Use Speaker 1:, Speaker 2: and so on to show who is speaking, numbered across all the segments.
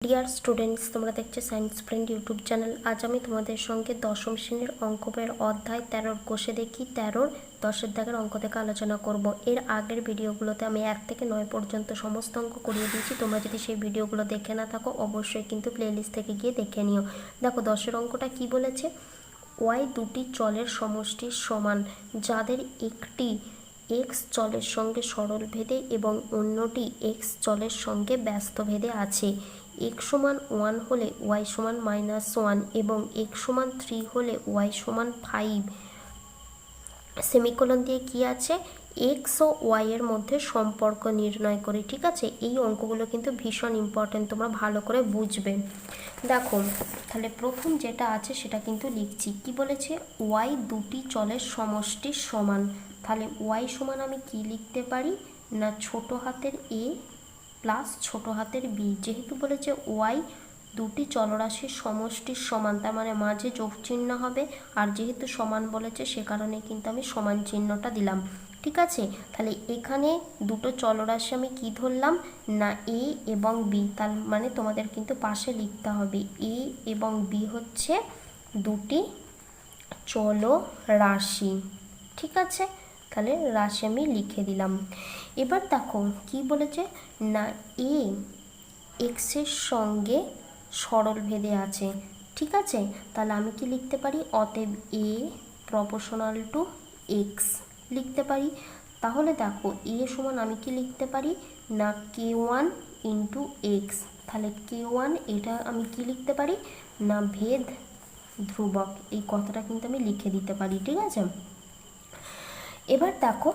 Speaker 1: Dear students, তোমরা দেখছো science friend YouTube channel. আজ আমি তোমাদের সঙ্গে দশম শ্রেণীর অঙ্ক বইয়ের অধ্যায় 13 কোষে দেখি 13 10-এর দাগের অঙ্ক থেকে আলোচনা করব। এর আগের ভিডিওগুলোতে আমি 1 থেকে 9 পর্যন্ত সমস্ত অঙ্ক করিয়ে দিয়েছি। তোমরা যদি সেই ভিডিওগুলো দেখে না থাকো অবশ্যই কিন্তু প্লেলিস্ট থেকে গিয়ে দেখে নিও। দেখো 10-এর অঙ্কটা কি বলেছে, ওয়াই দুটি চলের সমষ্টির সমান যাদের একটি এক্স চলের সঙ্গে সরল ভেদে এবং অন্যটি এক্স চলের সঙ্গে ব্যস্ত ভেদে আছে। এক্স সমান 1 হলে ওয়াই সমান -1 এবং এক্স সমান 3 হলে ওয়াই সমান 5। সেমিকোলন দিয়ে কি আছে, এক্স ও ওয়াই এর মধ্যে সম্পর্ক নির্ণয় করে। ঠিক আছে, এই অঙ্কগুলো কিন্তু ভীষণ ইম্পর্টেন্ট, তোমরা ভালো করে বুঝবে। দেখো তাহলে প্রথম যেটা আছে সেটা কিন্তু লিখছি। কি বলেছে, ওয়াই দুটি চলের সমষ্টির সমান। তাহলে ওয়াই সমান আমি কি লিখতে পারি না, ছোট হাতের এ প্লাস ছোট হাতের বি। যেহেতু বলেছে ওয়াই দুটি চলরাশির সমষ্টির সমান, তার মানে মাঝে যোগ চিহ্ন হবে, আর যেহেতু সমান বলেছে সে কারণে কিন্তু আমি সমান চিহ্নটা দিলাম। ঠিক আছে, তাহলে এখানে দুটো চলরাশি আমি কি ধরলাম না, এ এবং বি। তার মানে তোমাদের কিন্তু পাশে লিখতে হবে এ এবং বি হচ্ছে দুটি চলরাশি। ঠিক আছে, তাহলে রাশি আমি লিখে দিলাম। এবার দেখো কি বলেছে না, এ এক্সের সঙ্গে সরল ভেদে আছে। ঠিক আছে, তাহলে আমি কি লিখতে পারি, অতএব এ প্রপোর্শনাল টু এক্স লিখতে পারি। তাহলে দেখো এ সমান আমি কি লিখতে পারি না, k1 ইন্টু এক্স। তাহলে k1 এটা আমি কি লিখতে পারি না, ভেদ ধ্রুবক। এই কথাটা কিন্তু আমি লিখে দিতে পারি। ঠিক আছে, এবার দেখো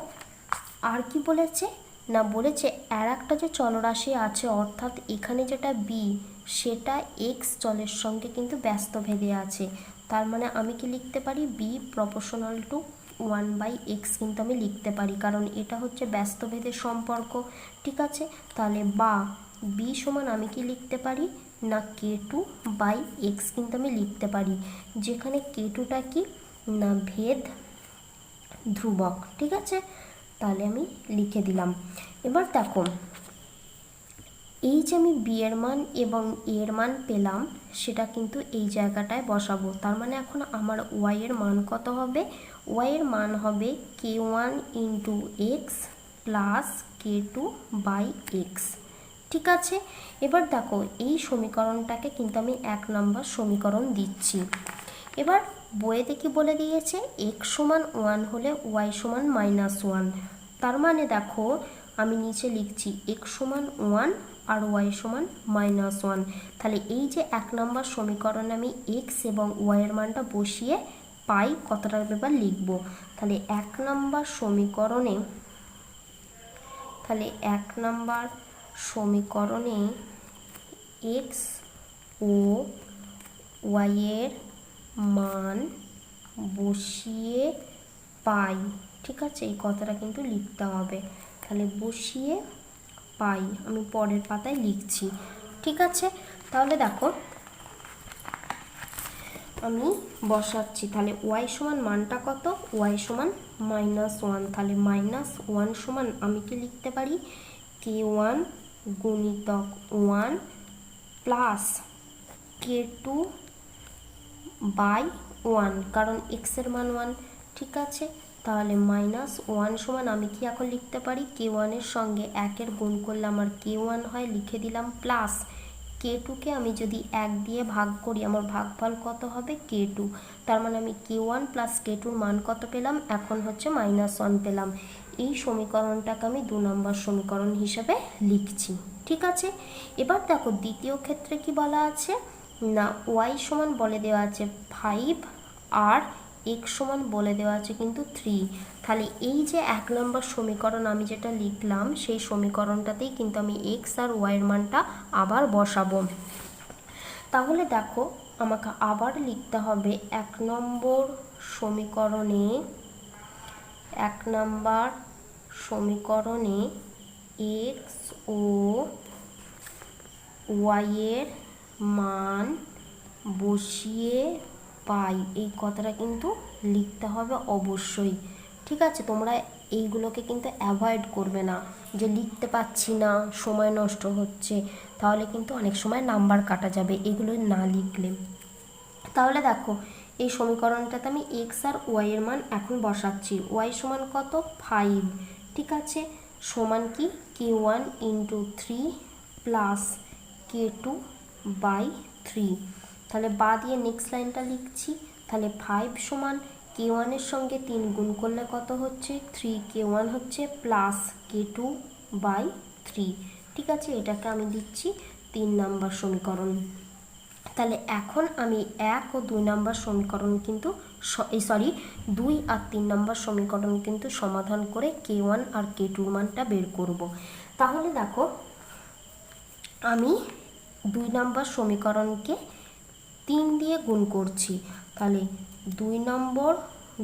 Speaker 1: আর কি বলেছে না, বলেছে আর একটা যে চলরাশি আছে, অর্থাৎ এখানে যেটা বি সেটা এক্স চলের সঙ্গে কিন্তু ব্যস্ত ভেদে আছে। তার মানে আমি কি লিখতে পারি, বি প্রপোর্শনাল টু 1/x কিন্তু আমি লিখতে পারি, কারণ এটা হচ্ছে ব্যস্ত ভেদের সম্পর্ক। ঠিক আছে, তাহলে বা বি সমান আমি কি লিখতে পারি না, k2/x কিন্তু আমি লিখতে পারি, যেখানে k2টা কি না, ভেদ ধ্রুবক। ঠিক আছে, তাহলে আমি লিখে দিলাম। এবার দেখো এই যে আমি বি এর মান এবং এ এর মান পেলাম সেটা কিন্তু এই জায়গাটায় বসাবো। তার মানে এখন আমার ওয়াই এর মান কত হবে, ওয়াই এর মান হবে k1 into x plus k2/x। ঠিক আছে, এবার দেখো এই সমীকরণটাকে কিন্তু আমি 1 নম্বর সমীকরণ দিচ্ছি। এবার বইয়েতে কি বলে দিয়েছে, এক্স সমান 1 হলে ওয়াই সমান -1। তার মানে দেখো আমি নিচে লিখছি এক্স সমান 1 আর ওয়াই সমান -1। তাহলে এই যে 1 নম্বর সমীকরণে আমি এক্স এবং ওয়াই এর মানটা বসিয়ে পাই কতটা এবার লিখব। তাহলে 1 নম্বর সমীকরণে, তাহলে 1 নম্বর সমীকরণে এক্স ও ওয়াই এর মান বসিয়ে পাই। ঠিক আছে, এই কথাটা কিন্তু লিখতে হবে। তাহলে বসিয়ে পাই আমি পরের পাতায় লিখছি। ঠিক আছে, তাহলে দেখো আমি বসাচ্ছি। তাহলে ওয়াই সমান মানটা কত, ওয়াই সমান -1। তাহলে -1 সমান আমি কি লিখতে পারি, k1 গুণিতক 1 প্লাস k2/1, কারণ এক্স এর মান 1। ঠিক আছে, তাহলে -1 সমান আমি কি এখন লিখতে পারি, k1 এর সঙ্গে 1 এর গুণ করলে আমার k1 হয়, লিখে দিলাম, প্লাস k2কে আমি যদি 1 দিয়ে ভাগ করি আমার ভাগফল কত হবে, k2। তার মানে আমি k1 প্লাস k2র মান কত পেলাম, এখন হচ্ছে -1 পেলাম। এই সমীকরণটাকে আমি 2 নম্বর সমীকরণ হিসেবে লিখছি। ঠিক আছে, এবার দেখো দ্বিতীয় ক্ষেত্রে কি বলা আছে না, ওয়াই সমান বলে দেওয়া আছে 5 আর এক্স সমান বলে দেওয়া আছে কিন্তু 3। তাহলে এই যে 1 নম্বর সমীকরণ আমি যেটা লিখলাম সেই সমীকরণটাতেই কিন্তু আমি এক্স আর ওয়াইয়ের মানটা আবার বসাবো। তাহলে দেখো আমাকে আবার লিখতে হবে 1 নম্বর সমীকরণে, 1 নম্বর সমীকরণে এক্স ও ওয়াইয়ের মান বসিয়ে পাই, এই কথাটা কিন্তু লিখতে হবে অবশ্যই। ঠিক আছে, তোমরা এইগুলোকে কিন্তু অ্যাভয়েড করবে না যে লিখতে পাচ্ছি না, সময় নষ্ট হচ্ছে। তাহলে কিন্তু অনেক সময় নাম্বার কাটা যাবে এগুলো না লিখলে। তাহলে দেখো এই সমীকরণটাতে আমি এক্স আর ওয়াই এর মান এখন বসাচ্ছি। ওয়াই সমান কত 5, ঠিক আছে, সমান কি k1 into 3 plus k2 by 3। তাহলে বা দিয়ে নেক্সট লাইনটা লিখছি। তাহলে 5 সমান k1 এর সঙ্গে 3 গুণ করলে কত হচ্ছে 3k1 হচ্ছে প্লাস k2 বাই 3, ঠিক আছে, এটাকে আমি দিচ্ছি 3 নাম্বার সমীকরণ। তাহলে এখন আমি 1 ও 2 নাম্বার সমীকরণ কিন্তু 2 আর 3 নাম্বার সমীকরণ কিন্তু সমাধান করে k1 আর k2 মানটা বের করব। তাহলে দেখো আমি 2 নাম্বার সমীকরণকে 3 দিয়ে গুণ করছি। তাহলে 2 নম্বর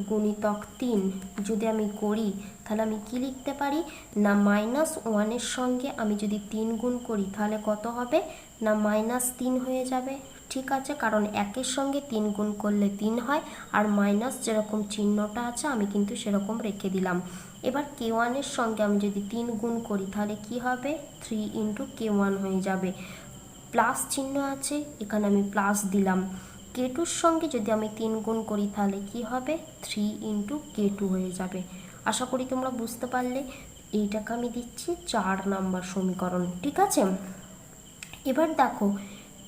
Speaker 1: গুণিতক 3 যদি আমি করি তাহলে আমি কি লিখতে পারি না -1 এর সঙ্গে আমি যদি 3 গুণ করি তাহলে কত হবে না -3 হয়ে যাবে, ঠিক আছে, কারণ 1 এর সঙ্গে 3 গুণ করলে 3 হয় আর মাইনাস যেরকম চিহ্নটা আছে আমি কিন্তু সেরকম রেখে দিলাম। এবার k1 এর সঙ্গে আমি যদি 3 গুণ করি তাহলে কি হবে 3 ইন্টু k1 হয়ে যাবে, প্লাস চিহ্ন আছে এখানে আমি প্লাস দিলাম। k2-র সঙ্গে যদি আমি 3 গুণ করি তাহলে কি হবে 3 ইন্টু k2 হয়ে যাবে। আশা করি তোমরা বুঝতে পারলে। এইটাকে আমি দিচ্ছি 4 নাম্বার সমীকরণ, ঠিক আছে। এবার দেখো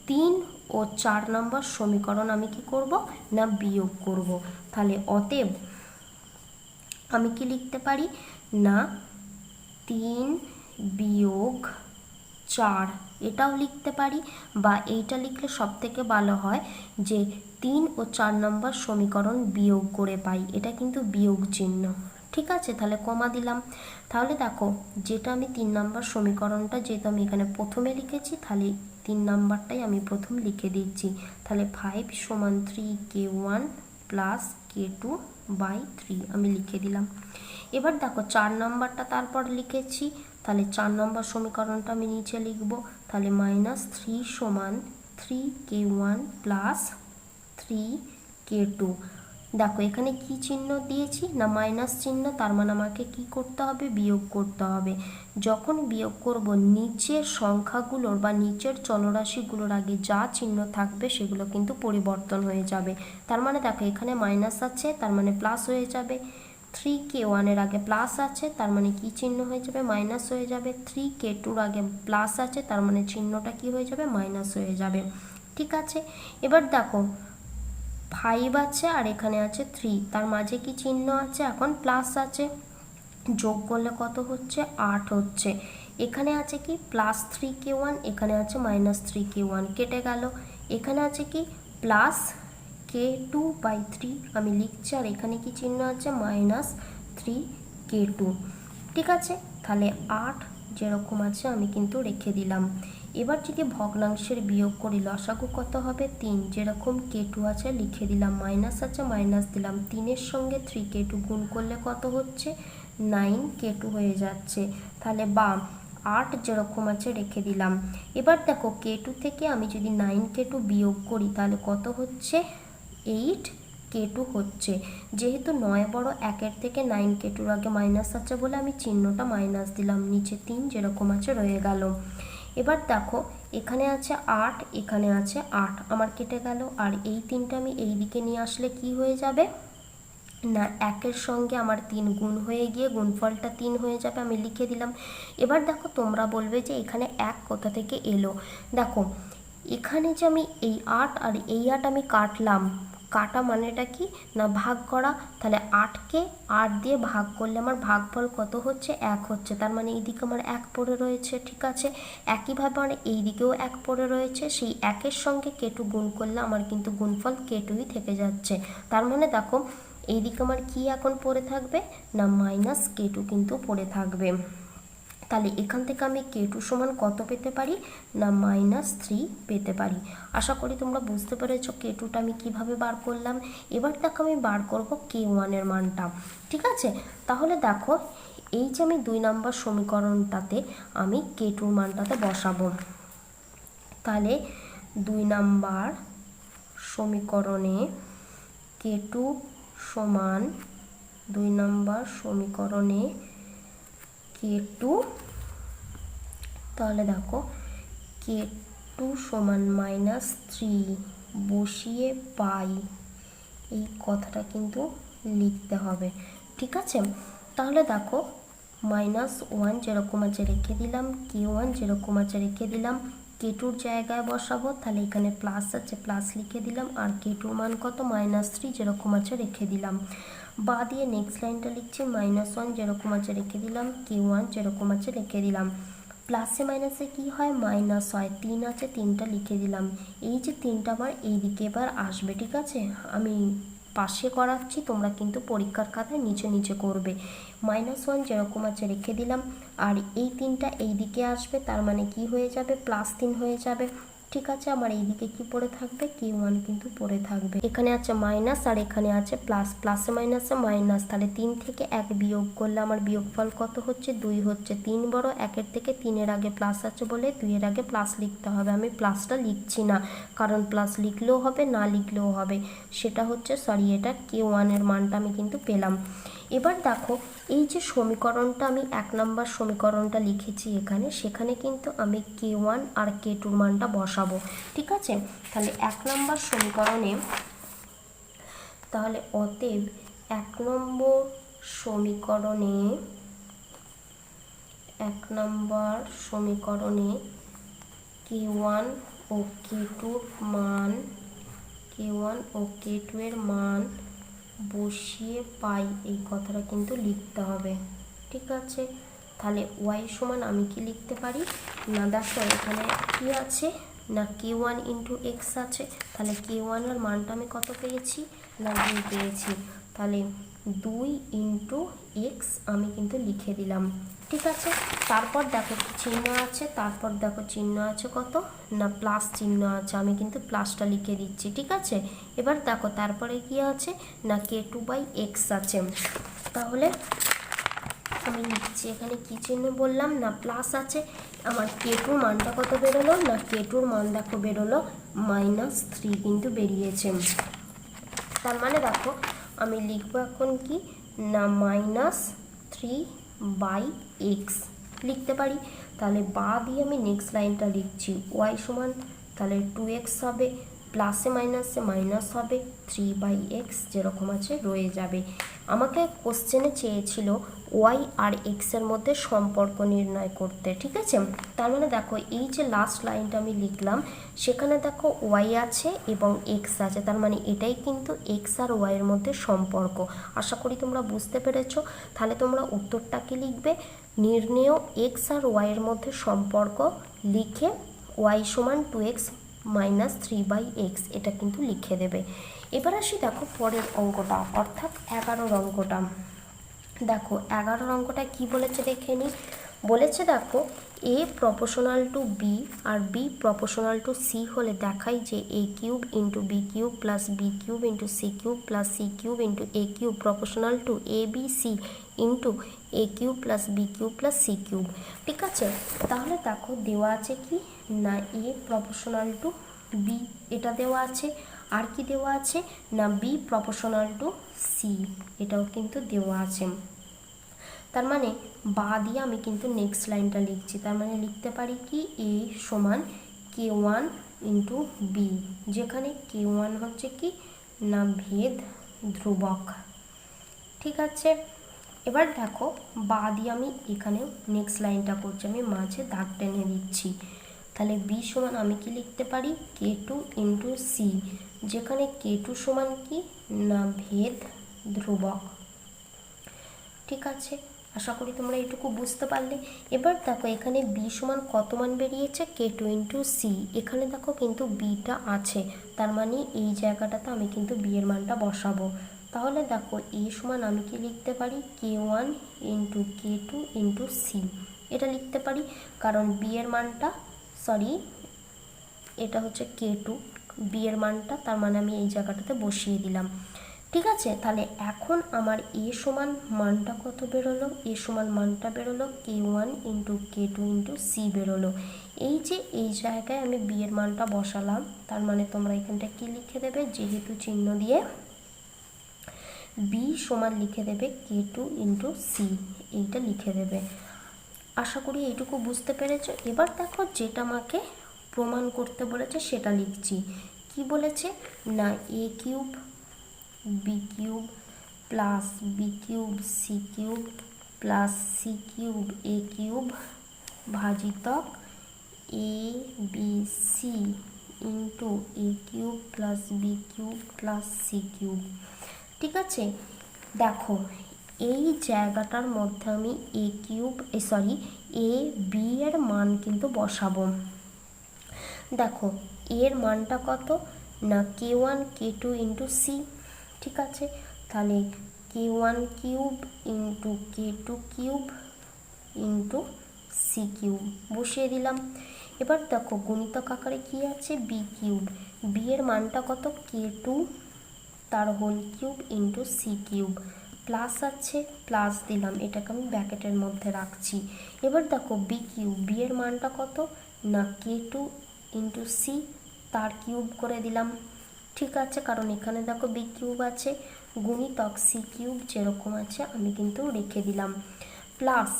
Speaker 1: 3 ও 4 নাম্বার সমীকরণ আমি কি করব না বিয়োগ করব। তাহলে অতএব আমি কি লিখতে পারি না 3 বিয়োগ 4 এটাও লিখতে পারি, বা এইটা লিখলে সব থেকে ভালো হয় যে 3 ও 4 নম্বর সমীকরণ বিয়োগ করে পাই, এটা কিন্তু বিয়োগ চিহ্ন, ঠিক আছে। তাহলে কমা দিলাম। তাহলে দেখো যেটা আমি 3 নম্বর সমীকরণটা যেহেতু আমি এখানে প্রথমে লিখেছি তাহলে 3 নাম্বারটাই আমি প্রথম লিখে দিচ্ছি। তাহলে 5 সমান 3k1 প্লাস k2 বাই 3 আমি লিখে দিলাম। এবার দেখো 4 নাম্বারটা তারপর লিখেছি, তাহলে 4 নম্বর সমীকরণটা আমি নিচে লিখব। তাহলে -3 সমান 3k1 প্লাস 3k2। দেখো এখানে কি চিহ্ন দিয়েছি না মাইনাস চিহ্ন, তার মানে আমাকে কি করতে হবে বিয়োগ করতে হবে। যখন বিয়োগ করব নিচের সংখ্যাগুলোর বা নিচের চলরাশিগুলোর আগে যা চিহ্ন থাকবে সেগুলো কিন্তু পরিবর্তন হয়ে যাবে। তার মানে দেখো এখানে মাইনাস আছে তার মানে প্লাস হয়ে যাবে, 3k1 এর আগে প্লাস আছে তার মানে কি চিহ্ন হয়ে যাবে মাইনাস হয়ে যাবে, 3k2 আগে প্লাস আছে তার মানে চিহ্নটা কি হয়ে যাবে মাইনাস হয়ে যাবে, ঠিক আছে। এবার দেখো 5 আছে আর এখানে আছে 3, তার মাঝে কি চিহ্ন আছে এখন প্লাস আছে, যোগ করলে কত হচ্ছে 8 হচ্ছে। এখানে আছে কি প্লাস 3k1, এখানে আছে -3k1 কেটে গেল। এখানে আছে কি প্লাস k2 বাই 3 আমি লিখছি আর এখানে কি চিহ্ন আছে -3k2, ঠিক আছে। তাহলে 8 যেরকম আছে আমি কিন্তু রেখে দিলাম। এবার যদি ভগ্নাংশের বিয়োগ করি লসাগু কত হবে 3, যেরকম k2 আছে লিখে দিলাম, মাইনাস আছে মাইনাস দিলাম, 3-এর সঙ্গে 3k2 গুণ করলে কত হচ্ছে 9k2 হয়ে যাচ্ছে। তাহলে বা 8 যেরকম আছে রেখে দিলাম। এবার দেখো k2 থেকে আমি যদি 9k2 বিয়োগ করি তাহলে কত হচ্ছে 8k2 হচ্ছে। যেহেতু 9 বড় 1-এর থেকে 9k2-র আগে মাইনাস আছে বলে আমি চিহ্নটা মাইনাস দিলাম, নিচে 3 যেরকম আছে রয়ে গেল। এবার দেখো এখানে আছে 8, এখানে আছে 8, আমার কেটে গেল আর এই 3টা আমি এই দিকে নিয়ে আসলে কি হয়ে যাবে না 1-এর সঙ্গে আমার 3 গুণ হয়ে গিয়ে গুণফলটা 3 হয়ে যাবে, আমি লিখে দিলাম। এবার দেখো তোমরা বলবে যে এখানে 1 কোথা থেকে এলো। দেখো এখানে যে আমি এই 8 আর এই 8 আমি কাটলাম, কাটা মানেটা কি না ভাগ করা, তাহলে 8কে 8 দিয়ে ভাগ করলে আমার ভাগফল কত হচ্ছে 1 হচ্ছে, তার মানে এইদিকে আমার 1 পড়ে রয়েছে, ঠিক আছে। একইভাবে আমার এই দিকেও 1 পড়ে রয়েছে, সেই 1-এর সঙ্গে k2 গুণ করলে আমার কিন্তু গুণফল k2ই থেকে যাচ্ছে। তার মানে দেখো এইদিকে আমার কি এখন পড়ে থাকবে না -k2 কিন্তু পড়ে থাকবে। তাহলে এখান থেকে আমি k2 সমান কত পেতে পারি না -3 পেতে পারি। আশা করি তোমরা বুঝতে পেরেছো k2টা আমি কিভাবে বার করলাম। এবার দেখো আমি বার করব k1 এর মানটা, ঠিক আছে। তাহলে দেখো এই যে আমি 2 নম্বর সমীকরণটাতে আমি k2 মানটাতে বসাবো। তাহলে 2 নম্বর সমীকরণে k2 সমান 2 নম্বর সমীকরণে k2, তাহলে দেখো K2 সমান -3 বসিয়ে পাই, এই কথাটা কিন্তু লিখতে হবে। ঠিক আছে, তাহলে দেখো -1 যেরকম আছে রেখে দিলাম, K1 যেরকম আছে রেখে দিলাম, K2-র জায়গায় বসাবো, তাহলে এখানে প্লাস আছে প্লাস লিখে দিলাম, আর K2-র মান কত -3 যেরকম আছে রেখে দিলাম। বা দিয়ে নেক্সট লাইনটা লিখছি, -1 যেরকম আছে রেখে দিলাম, K1 যেরকম আছে রেখে দিলাম। প্লাসে মাইনাসে কি হয়, মাইনাস হয়, 3 আছে 3টা লিখে দিলাম। এই যে 3টা আমার এই দিকে এবার আসবে। ঠিক আছে, আমি পাশে করাচ্ছি, তোমরা কিন্তু পরীক্ষার খাতায় নিচে নিচে করবে। -1 যেরকম আছে রেখে দিলাম, আর এই 3টা এই দিকে আসবে, তার মানে কি হয়ে যাবে, +3 হয়ে যাবে। ঠিক আছে, আমার এইদিকে কি পড়ে থাকবে, K1 কিন্তু পড়ে থাকবে। এখানে আছে মাইনাস আর এখানে আছে প্লাস, প্লাসে মাইনাসে মাইনাস, তাহলে 3 থেকে 1 বিয়োগ করলে আমার বিয়োগফল কত হচ্ছে, 2 হচ্ছে। 3 বড়, 1-এর থেকে 3-এর আগে প্লাস আছে বলে 2-এর আগে প্লাস লিখতে হবে। আমি প্লাসটা লিখছি না, কারণ প্লাস লিখলেও হবে না লিখলেও হবে, সেটা হচ্ছে এটা K1-এর মানটা আমি কিন্তু পেলাম। এবার দেখো এই যে সমীকরণটা আমি 1 নম্বর সমীকরণটা লিখেছি এখানে, সেখানে কিন্তু আমি K1 আর K2-র মানটা বসাবো। ঠিক আছে, তাহলে 1 নম্বর সমীকরণে, তাহলে অতএব 1 নম্বর সমীকরণে K1 ও K2-র মান, K1 ও K2-এর মান বসিয়ে পাই, এই কথাটা কিন্তু লিখতে হবে। ঠিক আছে, তাহলে y সমান আমি কি লিখতে পারি না, দেখো এখানে কি আছে না, K1 ইন্টু এক্স আছে, তাহলে K1 এর মানটা আমি কত পেয়েছি না 2 পেয়েছি, তাহলে 2 ইন্টু এক্স আমি কিন্তু লিখে দিলাম। ঠিক আছে, তারপর দেখো চিহ্ন আছে, তারপর দেখো চিহ্ন আছে কত না প্লাস চিহ্ন আছে, আমি কিন্তু প্লাসটা লিখে দিচ্ছি। ঠিক আছে, এবার দেখো তারপরে কি আছে না K2/x আছে, তাহলে আমি লিখছি এখানে কি চিহ্ন বললাম না প্লাস আছে। আমার K2-র মানটা কত বেরোলো না, K2-র মান দেখো বেরোলো -3 কিন্তু বেরিয়েছে। তার মানে দেখো আমি লিখবো এখন কি না -3/x লিখতে পারি। তাহলে বা দিয়ে আমি নেক্সট লাইনটা লিখছি, y সমান তাহলে 2x হবে, প্লাসে মাইনাসে মাইনাস হবে, 3/x যেরকম আছে রয়ে যাবে। আমাকে কোশ্চেনে চেয়েছিল y আর x এর মধ্যে সম্পর্ক নির্ণয় করতে। ঠিক আছে, তার মানে দেখো এই যে লাস্ট লাইনটা আমি লিখলাম, সেখানে দেখো y আছে এবং x আছে, তার মানে এটাই কিন্তু x আর y এর মধ্যে সম্পর্ক। আশা করি তোমরা বুঝতে পেরেছো। তাহলে তোমরা উত্তরটাকে লিখবে, নির্ণেয় x আর y এর মধ্যে সম্পর্ক লিখে y সমান 2x মাইনাস 3/x, এটা কিন্তু লিখে দেবে। এবার আসি দেখো পরের অঙ্কটা, অর্থাৎ 11 অঙ্কটা। দেখো 11 অঙ্কটা কি বলেছে দেখে নিই। বলেছে দেখো a প্রপোর্শনাল টু b আর b প্রপোর্শনাল টু c হলে দেখাই যে a cube into b cube plus b cube into c cube plus c cube into a cube proportional to a b c into a cube plus b cube plus c cube. ঠিক আছে, তাহলে দেখো দেওয়া আছে কি না a proportional to b, এটা দেওয়া আছে, আর কি দেওয়া আছে না b প্রপোর্শনাল টু c, এটাও কিন্তু দেওয়া আছে। তার মানে বা দিয়ে আমি কিন্তু নেক্সট লাইনটা লিখছি, তার মানে লিখতে পারি কি a সমান K1 ইন্টু b, যেখানে K1 হচ্ছে কি না ভেদ ধ্রুবক। ঠিক আছে, এবার দেখো বা দিয়ে আমি এখানে নেক্সট লাইনটা করছি, আমি মাঝে দাগ টেনে দিচ্ছি। তাহলে b সমান আমি কি লিখতে পারি K2 ইন্টু c, যেখানে K2 সমান কি না ভেদ ধ্রুবক। ঠিক আছে, আশা করি তোমরা এটুকু বুঝতে পারলে। এবার দেখো এখানে b সমান কত মান বেরিয়েছে K2 ইন্টু c, এখানে দেখো কিন্তু bটা আছে, তার মানে এই জায়গাটাতে আমি কিন্তু b এর মানটা বসাবো। তাহলে দেখো a সমান আমি কি লিখতে পারি K1 into K2 into c, এটা লিখতে পারি, কারণ b এর মানটা এটা হচ্ছে K2 b এর মানটা, তার মানে আমি এই জায়গাটাতে বসিয়ে দিলাম। ঠিক আছে, তাহলে এখন আমার a সমান মানটা কত বেরোলো, a সমান মানটা বেরোলো K1 into K2 into c বেরোলো। এই যে এই জায়গায় আমি b এর মানটা বসালাম, তার মানে তোমরা এখানটা কি লিখে দেবে, যেহেতু চিহ্ন দিয়ে b সমান লিখে দেবে K2 ইন্টু c, এইটা লিখে দেবে। আশা করি এইটুকু বুঝতে পেরেছো। এবার দেখো যেটা আমাকে প্রমাণ করতে বলেছে সেটা লিখছি। কি বলেছে না a cube b cube plus b cube c cube plus c cube a cube ভাজিতক a b c into a cube plus b cube plus c cube. ঠিক আছে, দেখো এই জায়গাটার মধ্যে আমি এ কিউব এ বি এর মান কিন্তু বসাবো। দেখো এর মানটা কত না k1 k2 ইন্টু সি। ঠিক আছে, তাহলে k1 cube into k2 cube into C cube বসিয়ে দিলাম। এবার দেখো গুণিতক আকারে কি আছে বি কিউব, বি এর মানটা কত k2 তার whole cube into C cube, plus আছে প্লাস দিলাম, এটাকে আমি ব্র্যাকেটের মধ্যে রাখছি। এবার দেখো বি কিউব, বি এর মানটা কত না k2 ইন্টু সি তার কিউব করে দিলাম। ঠিক আছে, কারণ এখানে দেখো বি কিউব আছে, গুণিতক সি কিউব যেরকম আছে আমি কিন্তু রেখে দিলাম, প্লাস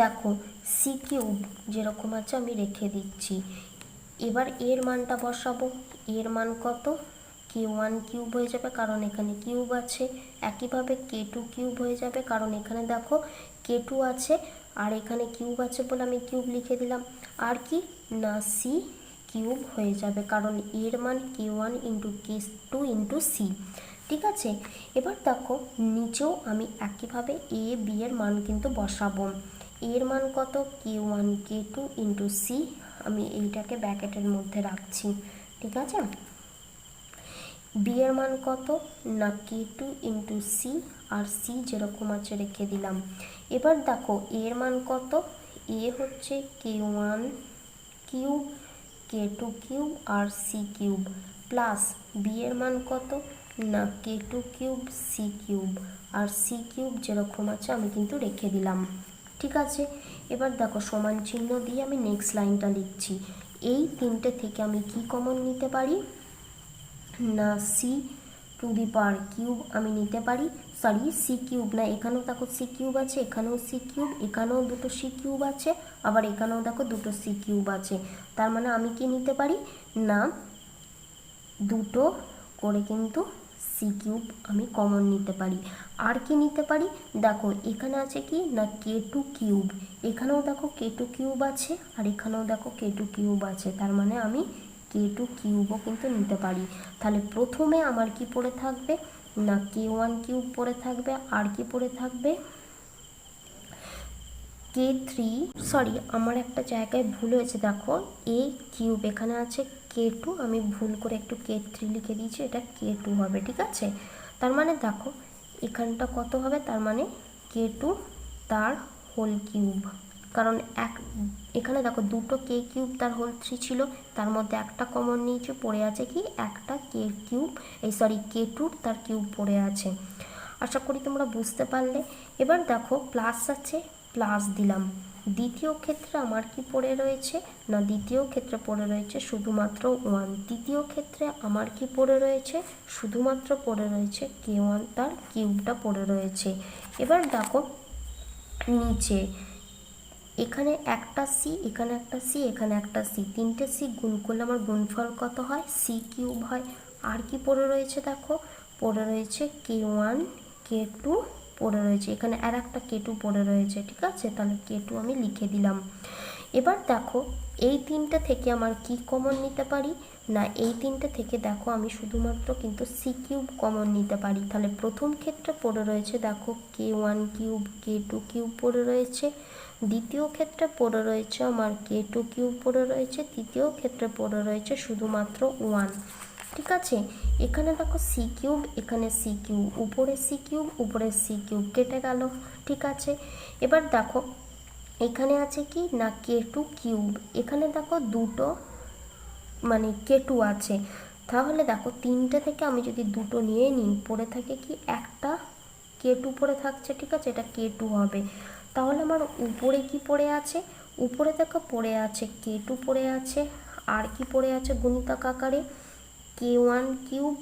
Speaker 1: দেখো সি কিউব যেরকম আছে আমি রেখে দিচ্ছি। এবার এর মানটা বসাবো, এর মান কত k1 কিউব হয়ে যাবে কারণ এখানে কিউব আছে, একইভাবে k2 কিউব হয়ে যাবে কারণ এখানে দেখো k2 আছে আর এখানে কিউব আছে বলে আমি কিউব লিখে দিলাম, আর কি না সি কিউব হয়ে যাবে কারণ এর মান k1 into k2 into C. ঠিক আছে, এবার দেখো নিচেও আমি একইভাবে এ বি এর মান কিন্তু বসাবো। এর মান কত k1 k2 ইন্টু সি, আমি এইটাকে ব্র্যাকেটের মধ্যে রাখছি। ঠিক আছে, বি এর মান কত না k2 ইন্টু সি আর সি যেরকম আছে রেখে দিলাম। এবার দেখো এর মান কত, এ হচ্ছে k1 কিউব k2 কিউব আর সি কিউব, প্লাস বি এর মান কত না k2 কিউব সি কিউব আর সি কিউব যেরকম আছে আমি কিন্তু রেখে দিলাম। ঠিক আছে, এবার দেখো সমান চিহ্ন দিয়ে আমি নেক্সট লাইনটা লিখছি। এই তিনটে থেকে আমি কি কমন নিতে পারি না C to the power cube আমি নিতে পারি, সি কিউব না, এখানেও দেখো সি কিউব আছে, এখানেও সি কিউব, এখানেও দুটো সি কিউব আছে, আবার এখানেও দেখো দুটো সি কিউব আছে, তার মানে আমি কি নিতে পারি না দুটো করে কিন্তু সি কিউব আমি কমন নিতে পারি। আর কি নিতে পারি দেখো এখানে আছে কি না k2 কিউব, এখানেও দেখো k2 কিউব আছে আর এখানেও দেখো k2 কিউব আছে, তার মানে আমি k2 কিউবও কিন্তু নিতে পারি। তাহলে প্রথমে আমার কি পড়ে থাকবে না k1 কিউব পড়ে থাকবে, আর কি পড়ে থাকবে k3, আমার একটা জায়গায় ভুল হয়েছে, দেখো এ কিউব এখানে আছে k2, আমি ভুল করে একটু k3 লিখে দিয়েছি, এটা k2 হবে। ঠিক আছে, তার মানে দেখো এখানটা কত হবে, তার মানে k2 তার হোল কিউব, কারণ এখানে দেখো দুটো k কিউব তার হোল 3 ছিল, তার মধ্যে একটা কমন নিয়েছে, পড়ে আছে কি একটা k2 তার কিউব পড়ে আছে। আশা করি তোমরা বুঝতে পারলে। এবার দেখো প্লাস আছে প্লাস দিলাম। দ্বিতীয় ক্ষেত্রে আমার কি পড়ে রয়েছে না দ্বিতীয় ক্ষেত্রে পড়ে রয়েছে শুধুমাত্র 1, তৃতীয় ক্ষেত্রে আমার কি পড়ে রয়েছে শুধুমাত্র পড়ে রয়েছে k1 তার কিউবটা পড়ে রয়েছে। এবার দেখো নিচে এখানে একটা সি, এখানে একটা সি, এখানে একটা সি, তিনটে সি গুণ করলে আমার গুণফল কত হয় সি কিউব হয়। আর কি পড়ে রয়েছে দেখো পড়ে রয়েছে k1 k2 পড়ে রয়েছে, এখানে আর একটা k2 পড়ে রয়েছে। ঠিক আছে, তাহলে k2 আমি লিখে দিলাম। এবার দেখো এই তিনটে থেকে আমার কি কমন নিতে পারি না এই তিনটে থেকে দেখো আমি শুধুমাত্র কিন্তু সি কিউব কমন নিতে পারি। তাহলে প্রথম ক্ষেত্রে পড়ে রয়েছে দেখো k1 কিউব k2 কিউব পড়ে রয়েছে, দ্বিতীয় ক্ষেত্রে পড়ে রয়েছে আমার k2 কিউব পড়ে রয়েছে, তৃতীয় ক্ষেত্রে পড়ে রয়েছে শুধুমাত্র 1। ঠিক আছে, এখানে দেখো সি কিউব, এখানে সি কিউব, উপরে সি কিউব উপরে সি কিউব কেটে গেল। ঠিক আছে, এবার দেখো এখানে আছে কি না k2 কিউব, এখানে দেখো দুটো মানে k2 আছে, তাহলে দেখো তিনটে থেকে আমি যদি দুটো নিয়ে নিই পড়ে থাকে কি একটা k2 পড়ে থাকছে। ঠিক আছে, এটা k2 হবে। তাহলে আমার উপরে কি পড়ে আছে উপরে দেখো পড়ে আছে k2 পড়ে আছে, আর কি পড়ে আছে গুণিতক আকারে k1 cube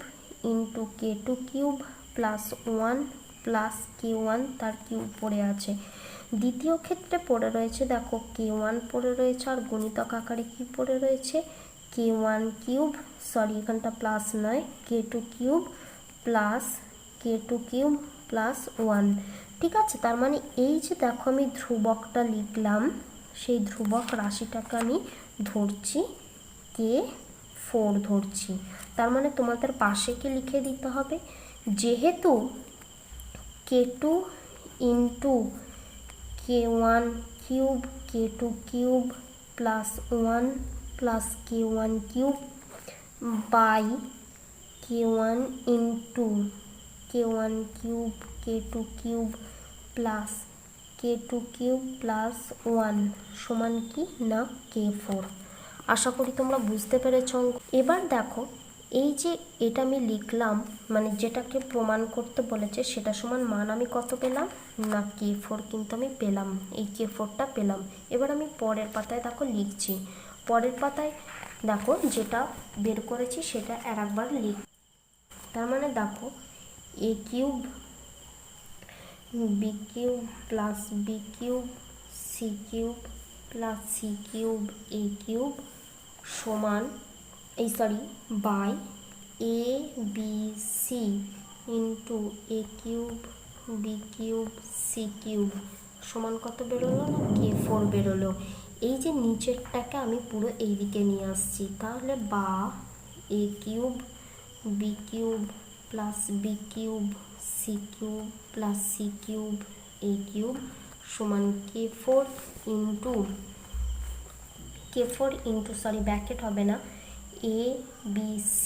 Speaker 1: into k2 cube plus 1 plus k1 তার কিউব পড়ে আছে। দ্বিতীয় ক্ষেত্রে পড়ে রয়েছে দেখো k1 পড়ে রয়েছে, আর গুণিতক আকারে কি পড়ে রয়েছে k1 কিউব, সরি এখানটা প্লাস নয়, k2 cube plus k2 cube plus 1। ঠিক আছে, তার মানে এই যে দেখো আমি ধ্রুবকটা লিখলাম, সেই ধ্রুবক রাশিটাকে আমি ধরছি k4 ধরছি। তার মানে তোমাদের পাশে কি লিখে দিতে হবে, যেহেতু k2 into k1 cube k2 cube plus 1 plus k1 cube by k1 into k1 cube k2 cube plus k2 cube plus 1 সমান কি না k4। আশা করি তোমরা বুঝতে পেরেছ। এবার দেখো এই যে এটা আমি লিখলাম, মানে যেটাকে প্রমাণ করতে বলেছে সেটা সমান মান আমি কত পেলাম না k4 কিন্তু আমি পেলাম, এই k4টা পেলাম। এবার আমি পরের পাতায় দেখো লিখছি, পরের পাতায় দেখো যেটা বের করেছি সেটা আর একবার লিখ। তার মানে দেখো a cube b cube plus b cube c cube plus c cube a cube সমান by a b c into a cube b cube c cube সমান কত বেরোলো না k4 বেরোলো। এই যে নিচেরটাকে আমি পুরো এই দিকে নিয়ে আসছি, তাহলে বা a cube b cube plus b cube c cube plus c cube a cube সমান k4 ইন্টু সরি ব্র্যাকেট হবে না, a b c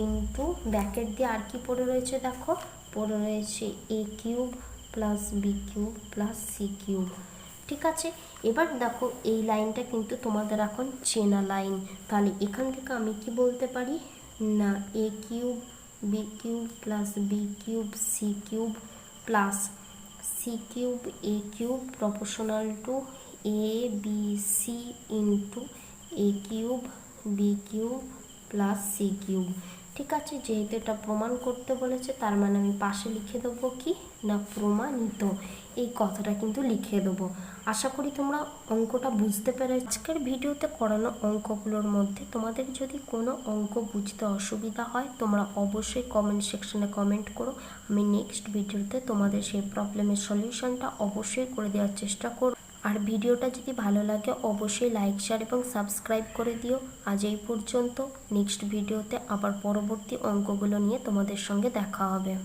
Speaker 1: into bracket দিয়ে আর কি পড়ে রয়েছে দেখো, পড়ে রয়েছে a cube plus b cube plus c cube. ঠিক আছে, এবার দেখো এই লাইনটা কিন্তু তোমাদের এখন চেনা লাইন, তাহলে এখান থেকে আমি কি বলতে পারি না a cube b cube plus b cube c cube plus c cube a cube proportional to a b c into a cube b cube plus c cube. ঠিক আছে, যেহেতু এটা প্রমাণ করতে বলেছে তার মানে আমি পাশে লিখে দেবো কি না প্রমাণিত, এই কথাটা কিন্তু লিখে দেবো। আশা করি তোমরা অঙ্কটা বুঝতে পেরেছ। আজকের ভিডিওতে করানো অঙ্কগুলোর মধ্যে তোমাদের যদি কোনো অঙ্ক বুঝতে অসুবিধা হয় তোমরা অবশ্যই কমেন্ট সেকশনে কমেন্ট করো, আমি নেক্সট ভিডিওতে তোমাদের সেই প্রবলেমের সলিউশনটা অবশ্যই করে দেওয়ার চেষ্টা করব। আর ভিডিওটা যদি ভালো লাগে অবশ্যই লাইক শেয়ার এবং সাবস্ক্রাইব করে দিও। আজ এই পর্যন্ত, নেক্সট ভিডিওতে আবার পরবর্তী অঙ্কগুলো নিয়ে তোমাদের সঙ্গে দেখা হবে।